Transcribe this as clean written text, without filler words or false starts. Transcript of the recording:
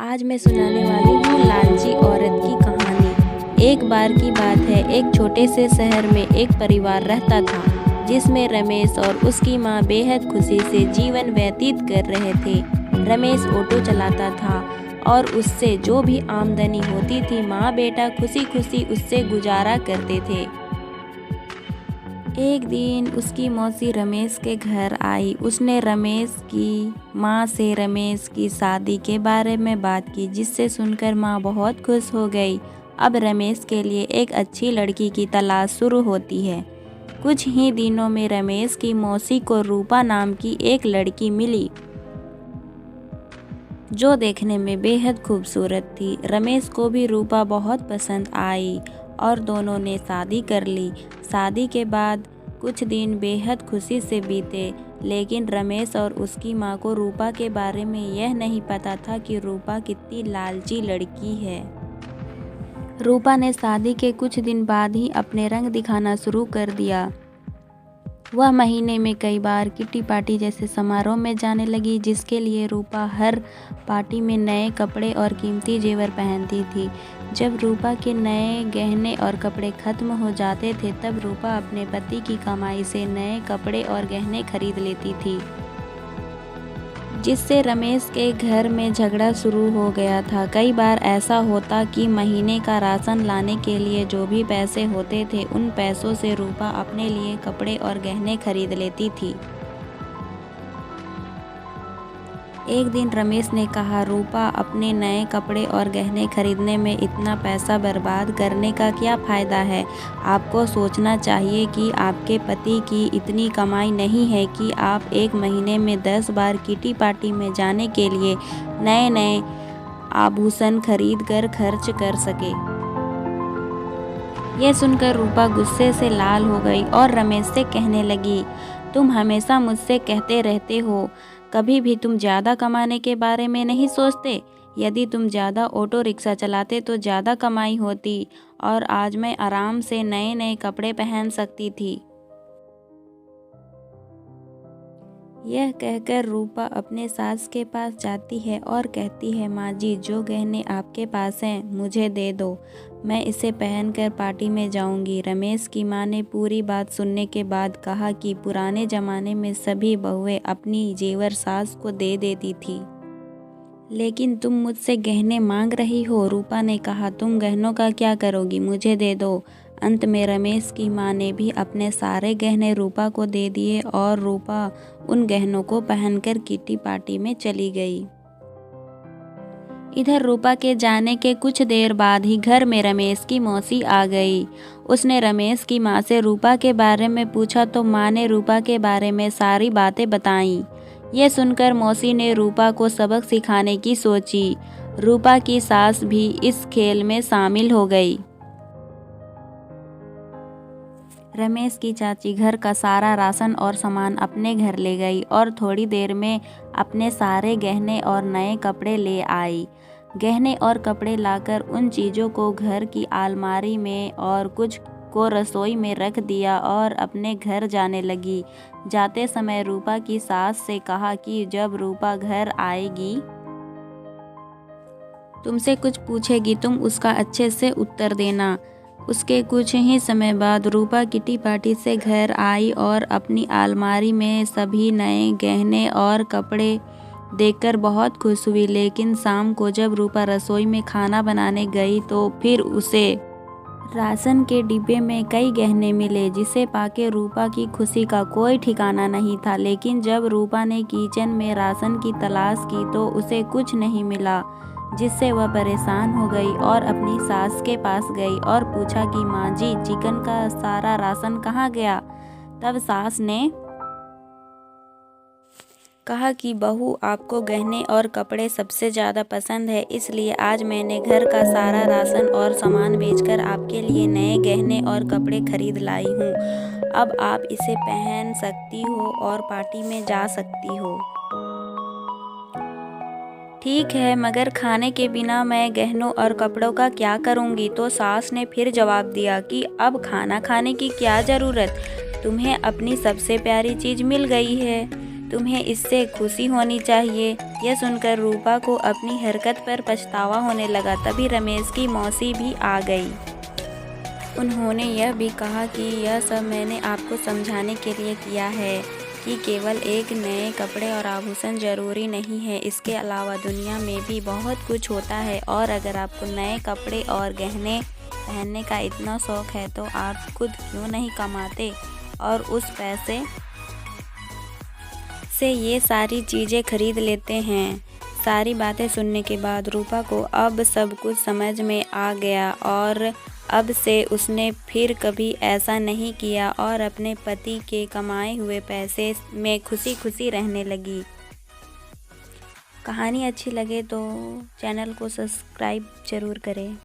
आज मैं सुनाने वाली हूँ लालची औरत की कहानी। एक बार की बात है, एक छोटे से शहर में एक परिवार रहता था जिसमें रमेश और उसकी माँ बेहद खुशी से जीवन व्यतीत कर रहे थे। रमेश ऑटो चलाता था और उससे जो भी आमदनी होती थी माँ बेटा खुशी खुशी उससे गुजारा करते थे। एक दिन उसकी मौसी रमेश के घर आई। उसने रमेश की माँ से रमेश की शादी के बारे में बात की, जिससे सुनकर माँ बहुत खुश हो गई। अब रमेश के लिए एक अच्छी लड़की की तलाश शुरू होती है। कुछ ही दिनों में रमेश की मौसी को रूपा नाम की एक लड़की मिली, जो देखने में बेहद खूबसूरत थी। रमेश को भी रूपा बहुत पसंद आई और दोनों ने शादी कर ली। शादी के बाद कुछ दिन बेहद खुशी से बीते, लेकिन रमेश और उसकी माँ को रूपा के बारे में यह नहीं पता था कि रूपा कितनी लालची लड़की है। रूपा ने शादी के कुछ दिन बाद ही अपने रंग दिखाना शुरू कर दिया। वह महीने में कई बार किटी पार्टी जैसे समारोह में जाने लगी, जिसके लिए रूपा हर पार्टी में नए कपड़े और कीमती जेवर पहनती थी। जब रूपा के नए गहने और कपड़े खत्म हो जाते थे, तब रूपा अपने पति की कमाई से नए कपड़े और गहने खरीद लेती थी, जिससे रमेश के घर में झगड़ा शुरू हो गया था। कई बार ऐसा होता कि महीने का राशन लाने के लिए जो भी पैसे होते थे, उन पैसों से रूपा अपने लिए कपड़े और गहने खरीद लेती थी। एक दिन रमेश ने कहा, रूपा, अपने नए कपड़े और गहने खरीदने में इतना पैसा बर्बाद करने का क्या फ़ायदा है। आपको सोचना चाहिए कि आपके पति की इतनी कमाई नहीं है कि आप एक महीने में 10 बार किटी पार्टी में जाने के लिए नए नए आभूषण खरीद कर खर्च कर सके। यह सुनकर रूपा गुस्से से लाल हो गई और रमेश से कहने लगी, तुम हमेशा मुझसे कहते रहते हो, कभी भी तुम ज़्यादा कमाने के बारे में नहीं सोचते। यदि तुम ज़्यादा ऑटो रिक्शा चलाते तो ज़्यादा कमाई होती और आज मैं आराम से नए नए कपड़े पहन सकती थी। यह कहकर रूपा अपने सास के पास जाती है और कहती है, माँ जी, जो गहने आपके पास हैं मुझे दे दो, मैं इसे पहनकर पार्टी में जाऊंगी। रमेश की माँ ने पूरी बात सुनने के बाद कहा कि पुराने ज़माने में सभी बहुएं अपनी जेवर सास को दे देती थी, लेकिन तुम मुझसे गहने मांग रही हो। रूपा ने कहा, तुम गहनों का क्या करोगी, मुझे दे दो। अंत में रमेश की माँ ने भी अपने सारे गहने रूपा को दे दिए और रूपा उन गहनों को पहनकर किटी पार्टी में चली गई। इधर रूपा के जाने के कुछ देर बाद ही घर में रमेश की मौसी आ गई। उसने रमेश की माँ से रूपा के बारे में पूछा तो माँ ने रूपा के बारे में सारी बातें बताईं। ये सुनकर मौसी ने रूपा को सबक सिखाने की सोची। रूपा की सास भी इस खेल में शामिल हो गई। रमेश की चाची घर का सारा राशन और सामान अपने घर ले गई और थोड़ी देर में अपने सारे गहने और नए कपड़े ले आई। गहने और कपड़े लाकर उन चीज़ों को घर की अलमारी में और कुछ को रसोई में रख दिया और अपने घर जाने लगी। जाते समय रूपा की सास से कहा कि जब रूपा घर आएगी, तुमसे कुछ पूछेगी, तुम उसका अच्छे से उत्तर देना। उसके कुछ ही समय बाद रूपा किटी पार्टी से घर आई और अपनी अलमारी में सभी नए गहने और कपड़े देखकर बहुत खुश हुई। लेकिन शाम को जब रूपा रसोई में खाना बनाने गई तो फिर उसे राशन के डिब्बे में कई गहने मिले, जिसे पाके रूपा की खुशी का कोई ठिकाना नहीं था। लेकिन जब रूपा ने किचन में राशन की तलाश की तो उसे कुछ नहीं मिला, जिससे वह परेशान हो गई और अपनी सास के पास गई और पूछा कि माँ जी, चिकन का सारा राशन कहाँ गया। तब सास ने कहा कि बहू, आपको गहने और कपड़े सबसे ज़्यादा पसंद है, इसलिए आज मैंने घर का सारा राशन और सामान बेचकर आपके लिए नए गहने और कपड़े खरीद लाई हूँ। अब आप इसे पहन सकती हो और पार्टी में जा सकती हो। ठीक है, मगर खाने के बिना मैं गहनों और कपड़ों का क्या करूँगी। तो सास ने फिर जवाब दिया कि अब खाना खाने की क्या ज़रूरत, तुम्हें अपनी सबसे प्यारी चीज़ मिल गई है। तुम्हें इससे खुशी होनी चाहिए। यह सुनकर रूपा को अपनी हरकत पर पछतावा होने लगा। तभी रमेश की मौसी भी आ गई। उन्होंने यह भी कहा कि यह सब मैंने आपको समझाने के लिए किया है कि केवल एक नए कपड़े और आभूषण ज़रूरी नहीं है, इसके अलावा दुनिया में भी बहुत कुछ होता है। और अगर आपको नए कपड़े और गहने पहनने का इतना शौक़ है तो आप खुद क्यों नहीं कमाते और उस पैसे से ये सारी चीज़ें खरीद लेते हैं। सारी बातें सुनने के बाद रूपा को अब सब कुछ समझ में आ गया और अब से उसने फिर कभी ऐसा नहीं किया और अपने पति के कमाए हुए पैसे में खुशी खुशी रहने लगी। कहानी अच्छी लगे तो चैनल को सब्सक्राइब ज़रूर करें।